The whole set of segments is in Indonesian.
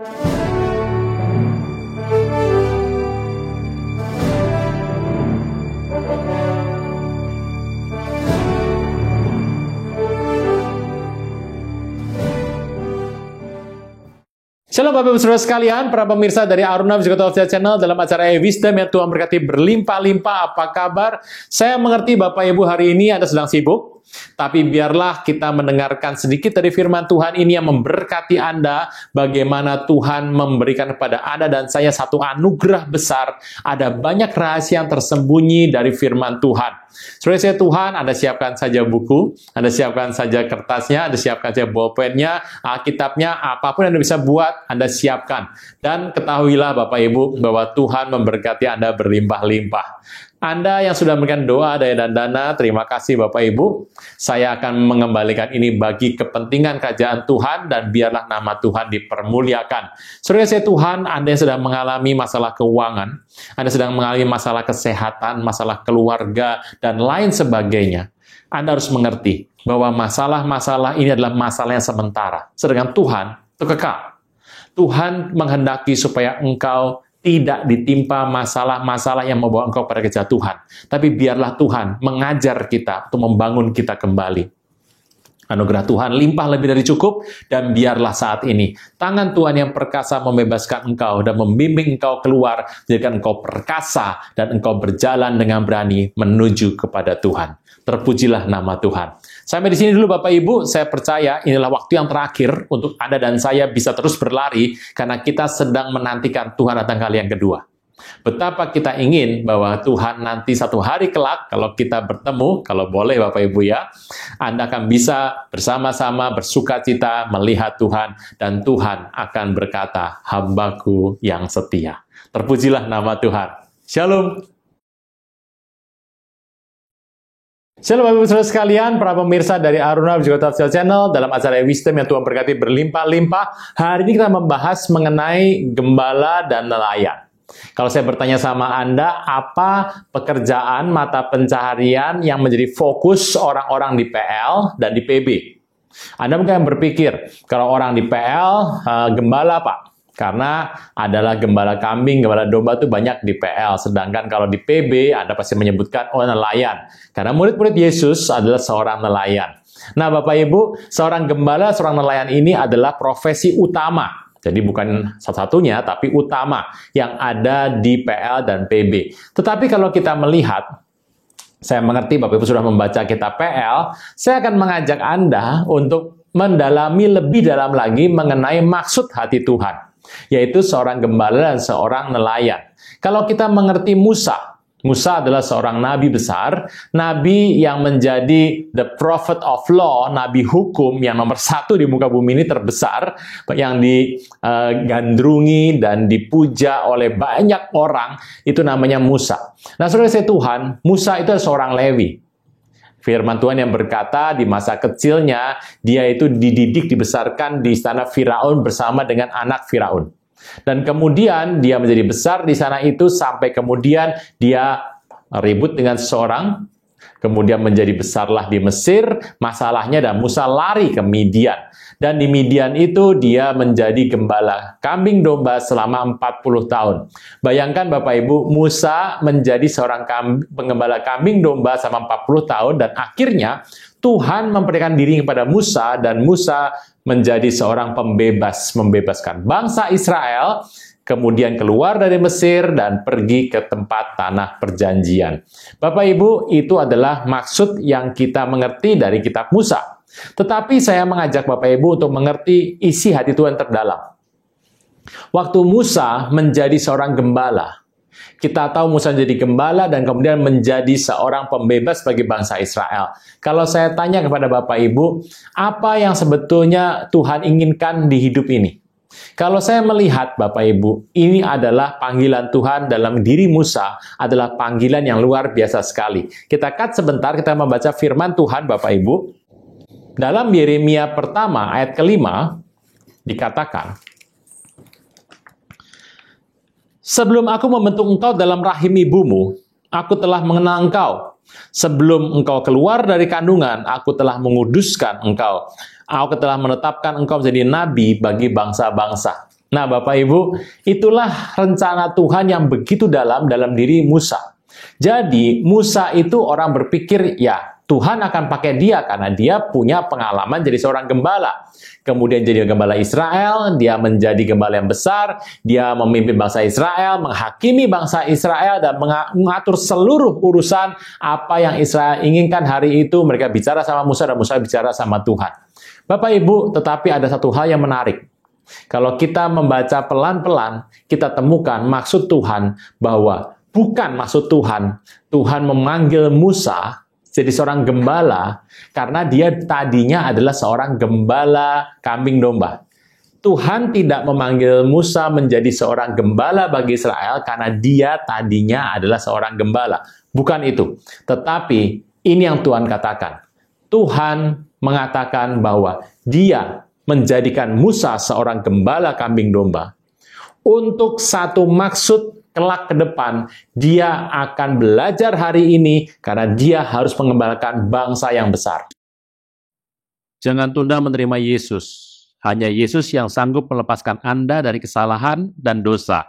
Shalom Bapak Ibu Saudara sekalian, para pemirsa dari Aruna Musical Official Channel dalam acara Wisdom yang Tuhan berkati berlimpah-limpah. Apa kabar? Saya mengerti Bapak Ibu hari ini Anda sedang sibuk, tapi biarlah kita mendengarkan sedikit dari firman Tuhan ini yang memberkati Anda, bagaimana Tuhan memberikan kepada Anda dan saya satu anugerah besar. Ada banyak rahasia yang tersembunyi dari firman Tuhan. Saudara Tuhan, Anda siapkan saja buku, Anda siapkan saja kertasnya, Anda siapkan saja bolpennya, Alkitabnya, apapun yang Anda bisa buat, Anda siapkan. Dan ketahuilah Bapak Ibu, bahwa Tuhan memberkati Anda berlimpah-limpah. Anda yang sudah memberikan doa, daya, dan dana, terima kasih Bapak Ibu. Saya akan mengembalikan ini bagi kepentingan kerajaan Tuhan, dan biarlah nama Tuhan dipermuliakan. Saudara Tuhan, Anda yang sedang mengalami masalah keuangan, Anda sedang mengalami masalah kesehatan, masalah keluarga, dan lain sebagainya. Anda harus mengerti bahwa masalah-masalah ini adalah masalah yang sementara. Sedangkan Tuhan itu kekal. Tuhan menghendaki supaya engkau tidak ditimpa masalah-masalah yang membawa engkau pada kejatuhan. Tapi biarlah Tuhan mengajar kita untuk membangun kita kembali. Anugerah Tuhan limpah lebih dari cukup, dan biarlah saat ini tangan Tuhan yang perkasa membebaskan engkau dan membimbing engkau keluar, menjadikan engkau perkasa dan engkau berjalan dengan berani menuju kepada Tuhan. Terpujilah nama Tuhan. Sampai di sini dulu Bapak Ibu, saya percaya inilah waktu yang terakhir untuk Anda dan saya bisa terus berlari, karena kita sedang menantikan Tuhan datang kali yang kedua. Betapa kita ingin bahwa Tuhan nanti satu hari kelak, kalau kita bertemu, kalau boleh Bapak Ibu ya, Anda akan bisa bersama-sama bersukacita melihat Tuhan, dan Tuhan akan berkata, "Hambaku yang setia." Terpujilah nama Tuhan. Shalom. Shalom Bapak Ibu Saudara sekalian, para pemirsa dari Aruna Musical Official Channel dalam acara Wisdom yang Tuhan berkati berlimpah-limpah. Hari ini kita membahas mengenai gembala dan nelayan. Kalau saya bertanya sama Anda, apa pekerjaan mata pencaharian yang menjadi fokus orang-orang di PL dan di PB? Anda mungkin berpikir, kalau orang di PL, gembala Pak. Karena adalah gembala kambing, gembala domba itu banyak di PL. Sedangkan kalau di PB, Anda pasti menyebutkan, nelayan. Karena murid-murid Yesus adalah seorang nelayan. Nah, Bapak Ibu, seorang gembala, seorang nelayan ini adalah profesi utama. Jadi bukan satu-satunya, tapi utama yang ada di PL dan PB. Tetapi kalau kita melihat, saya mengerti Bapak Ibu sudah membaca kitab PL, saya akan mengajak Anda untuk mendalami lebih dalam lagi mengenai maksud hati Tuhan, yaitu seorang gembala dan seorang nelayan. Kalau kita mengerti Musa adalah seorang nabi besar, nabi yang menjadi the prophet of law, nabi hukum yang nomor satu di muka bumi ini terbesar, yang digandrungi dan dipuja oleh banyak orang, itu namanya Musa. Nah, saudara Tuhan, Musa itu adalah seorang Lewi. Firman Tuhan yang berkata di masa kecilnya, dia itu dididik, dibesarkan di istana Firaun bersama dengan anak Firaun. Dan kemudian dia menjadi besar di sana itu sampai kemudian dia ribut dengan seseorang, kemudian menjadi besarlah di Mesir, masalahnya, dan Musa lari ke Midian. Dan di Midian itu dia menjadi gembala kambing domba selama 40 tahun. Bayangkan Bapak Ibu, Musa menjadi seorang penggembala kambing domba selama 40 tahun, dan akhirnya Tuhan mempercayakan diri kepada Musa, dan Musa menjadi seorang pembebas, membebaskan bangsa Israel, kemudian keluar dari Mesir dan pergi ke tempat tanah perjanjian. Bapak Ibu, itu adalah maksud yang kita mengerti dari kitab Musa. Tetapi saya mengajak Bapak Ibu untuk mengerti isi hati Tuhan terdalam. Waktu Musa menjadi seorang gembala, kita tahu Musa menjadi gembala dan kemudian menjadi seorang pembebas bagi bangsa Israel. Kalau saya tanya kepada Bapak Ibu, apa yang sebetulnya Tuhan inginkan di hidup ini? Kalau saya melihat Bapak Ibu, ini adalah panggilan Tuhan dalam diri Musa, adalah panggilan yang luar biasa sekali. Kita cut sebentar, kita membaca firman Tuhan Bapak Ibu. Dalam Yeremia pertama ayat ke-5 dikatakan, "Sebelum aku membentuk engkau dalam rahim ibumu, aku telah mengenal engkau. Sebelum engkau keluar dari kandungan, aku telah menguduskan engkau. Aku telah menetapkan engkau menjadi nabi bagi bangsa-bangsa." Nah, Bapak Ibu, itulah rencana Tuhan yang begitu dalam diri Musa. Jadi, Musa itu orang berpikir, ya, Tuhan akan pakai dia karena dia punya pengalaman jadi seorang gembala. Kemudian jadi gembala Israel, dia menjadi gembala yang besar, dia memimpin bangsa Israel, menghakimi bangsa Israel, dan mengatur seluruh urusan apa yang Israel inginkan hari itu. Mereka bicara sama Musa, dan Musa bicara sama Tuhan. Bapak Ibu, tetapi ada satu hal yang menarik. Kalau kita membaca pelan-pelan, kita temukan maksud Tuhan bahwa bukan maksud Tuhan memanggil Musa jadi seorang gembala karena dia tadinya adalah seorang gembala kambing domba. Tuhan tidak memanggil Musa menjadi seorang gembala bagi Israel karena dia tadinya adalah seorang gembala. Bukan itu. Tetapi ini yang Tuhan katakan. Tuhan mengatakan bahwa dia menjadikan Musa seorang gembala kambing domba untuk satu maksud kelak ke depan. Dia akan belajar hari ini karena dia harus mengembalakan bangsa yang besar. Jangan tunda menerima Yesus. Hanya Yesus yang sanggup melepaskan Anda dari kesalahan dan dosa.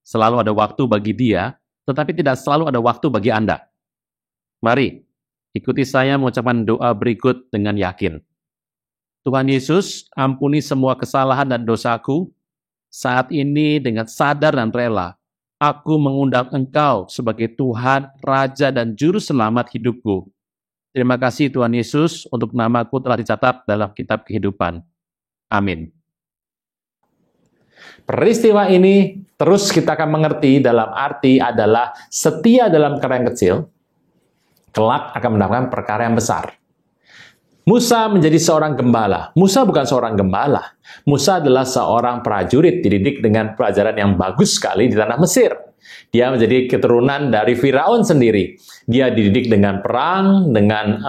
Selalu ada waktu bagi Dia, tetapi tidak selalu ada waktu bagi Anda. Mari, ikuti saya mengucapkan doa berikut dengan yakin. Tuhan Yesus, ampuni semua kesalahan dan dosaku. Saat ini dengan sadar dan rela, aku mengundang Engkau sebagai Tuhan, Raja, dan Juru Selamat hidupku. Terima kasih Tuhan Yesus untuk namaku telah dicatat dalam kitab kehidupan. Amin. Peristiwa ini terus kita akan mengerti dalam arti adalah setia dalam perkara yang kecil, kelak akan mendapatkan perkara yang besar. Musa menjadi seorang gembala. Musa bukan seorang gembala. Musa adalah seorang prajurit dididik dengan pelajaran yang bagus sekali di tanah Mesir. Dia menjadi keturunan dari Firaun sendiri. Dia dididik dengan perang, dengan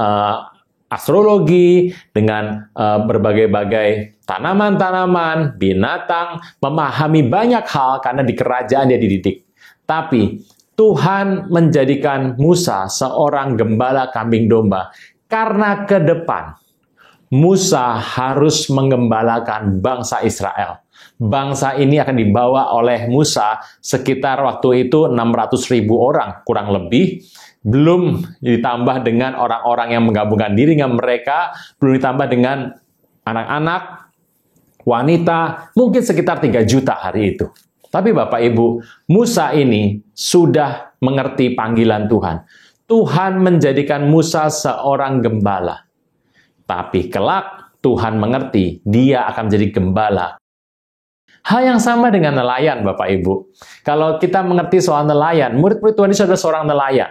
astrologi, dengan berbagai-bagai tanaman-tanaman, binatang, memahami banyak hal karena di kerajaan dia dididik. Tapi Tuhan menjadikan Musa seorang gembala kambing domba. Karena ke depan, Musa harus mengembalakan bangsa Israel. Bangsa ini akan dibawa oleh Musa sekitar waktu itu 600.000 orang, kurang lebih. Belum ditambah dengan orang-orang yang menggabungkan diri dengan mereka, belum ditambah dengan anak-anak, wanita, mungkin sekitar 3 juta hari itu. Tapi Bapak Ibu, Musa ini sudah mengerti panggilan Tuhan. Tuhan menjadikan Musa seorang gembala. Tapi kelak Tuhan mengerti dia akan menjadi gembala. Hal yang sama dengan nelayan, Bapak Ibu. Kalau kita mengerti soal nelayan, murid-murid Tuhan Yesus adalah seorang nelayan.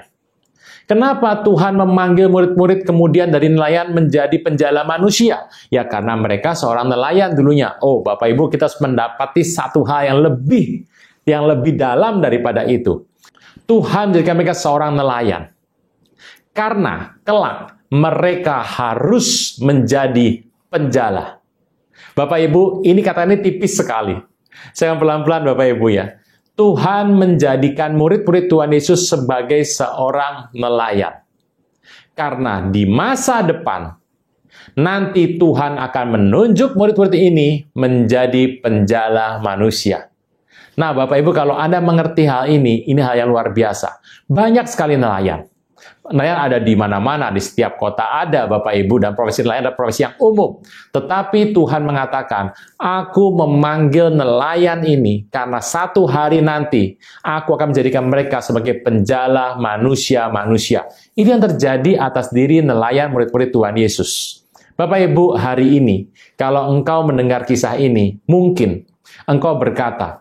Kenapa Tuhan memanggil murid-murid kemudian dari nelayan menjadi penjala manusia? Ya karena mereka seorang nelayan dulunya. Oh, Bapak Ibu, kita harus mendapati satu hal yang lebih dalam daripada itu. Tuhan menjadikan mereka seorang nelayan. Karena kelak mereka harus menjadi penjala. Bapak Ibu, ini katanya tipis sekali. Saya pelan-pelan Bapak Ibu ya. Tuhan menjadikan murid-murid Tuhan Yesus sebagai seorang nelayan. Karena di masa depan, nanti Tuhan akan menunjuk murid-murid ini menjadi penjala manusia. Nah Bapak Ibu, kalau Anda mengerti hal ini hal yang luar biasa. Banyak sekali nelayan. Nelayan ada di mana-mana, di setiap kota ada Bapak Ibu, dan profesi nelayan adalah profesi yang umum. Tetapi Tuhan mengatakan, aku memanggil nelayan ini karena satu hari nanti aku akan menjadikan mereka sebagai penjala manusia-manusia. Ini yang terjadi atas diri nelayan murid-murid Tuhan Yesus. Bapak Ibu, hari ini, kalau engkau mendengar kisah ini, mungkin engkau berkata,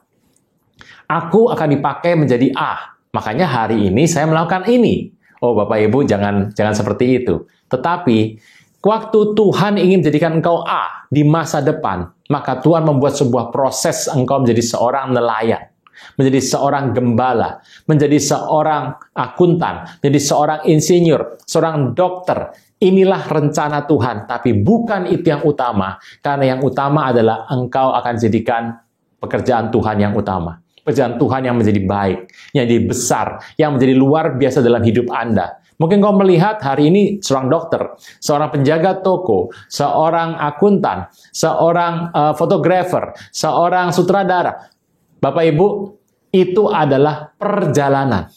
aku akan dipakai menjadi A, makanya hari ini saya melakukan ini. Oh Bapak Ibu, jangan seperti itu. Tetapi, waktu Tuhan ingin menjadikan engkau A di masa depan, maka Tuhan membuat sebuah proses engkau menjadi seorang nelayan, menjadi seorang gembala, menjadi seorang akuntan, menjadi seorang insinyur, seorang dokter. Inilah rencana Tuhan, tapi bukan itu yang utama. Karena yang utama adalah engkau akan jadikan pekerjaan Tuhan yang utama. Pekerjaan Tuhan yang menjadi baik, yang menjadi besar, yang menjadi luar biasa dalam hidup Anda. Mungkin kau melihat hari ini seorang dokter, seorang penjaga toko, seorang akuntan, seorang fotografer, seorang sutradara. Bapak Ibu, itu adalah perjalanan.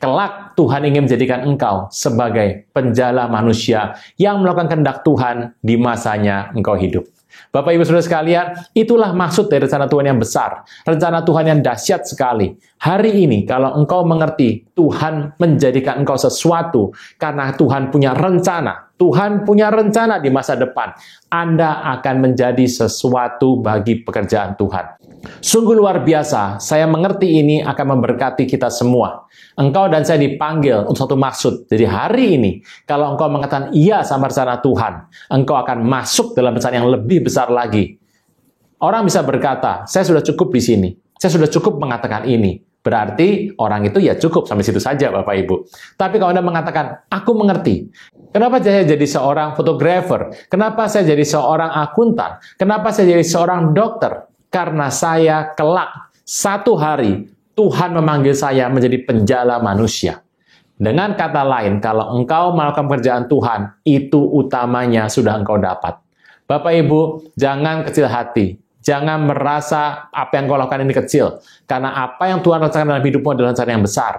Kelak Tuhan ingin menjadikan engkau sebagai penjala manusia yang melakukan kehendak Tuhan di masanya engkau hidup. Bapak Ibu Saudara sekalian, itulah maksud dari rencana Tuhan yang besar. Rencana Tuhan yang dahsyat sekali. Hari ini kalau engkau mengerti Tuhan menjadikan engkau sesuatu karena Tuhan punya rencana. Tuhan punya rencana di masa depan. Anda akan menjadi sesuatu bagi pekerjaan Tuhan. Sungguh luar biasa, saya mengerti ini akan memberkati kita semua. Engkau dan saya dipanggil untuk satu maksud. Jadi hari ini, kalau engkau mengatakan iya sama rencana Tuhan, engkau akan masuk dalam rencana yang lebih besar lagi. Orang bisa berkata, saya sudah cukup di sini. Saya sudah cukup mengatakan ini. Berarti orang itu ya cukup sampai situ saja, Bapak Ibu. Tapi kalau Anda mengatakan, aku mengerti. Kenapa saya jadi seorang fotografer? Kenapa saya jadi seorang akuntan? Kenapa saya jadi seorang dokter? Karena saya kelak satu hari Tuhan memanggil saya menjadi penjala manusia. Dengan kata lain, kalau engkau melakukan pekerjaan Tuhan, itu utamanya sudah engkau dapat. Bapak Ibu, jangan kecil hati. Jangan merasa apa yang kau lakukan ini kecil. Karena apa yang Tuhan rencanakan dalam hidupmu adalah rencana yang besar.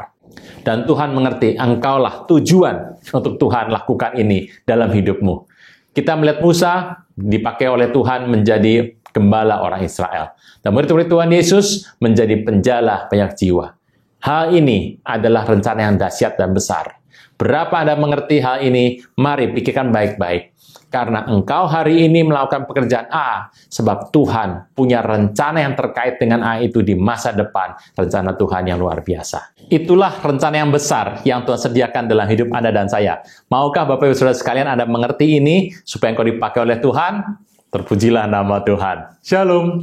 Dan Tuhan mengerti, engkaulah tujuan untuk Tuhan lakukan ini dalam hidupmu. Kita melihat Musa dipakai oleh Tuhan menjadi gembala orang Israel. Dan murid-murid Tuhan Yesus menjadi penjala banyak jiwa. Hal ini adalah rencana yang dahsyat dan besar. Berapa Anda mengerti hal ini? Mari pikirkan baik-baik. Karena engkau hari ini melakukan pekerjaan A, sebab Tuhan punya rencana yang terkait dengan A itu di masa depan. Rencana Tuhan yang luar biasa. Itulah rencana yang besar yang Tuhan sediakan dalam hidup Anda dan saya. Maukah Bapak Ibu Saudara sekalian Anda mengerti ini, supaya engkau dipakai oleh Tuhan? Terpujilah nama Tuhan. Shalom.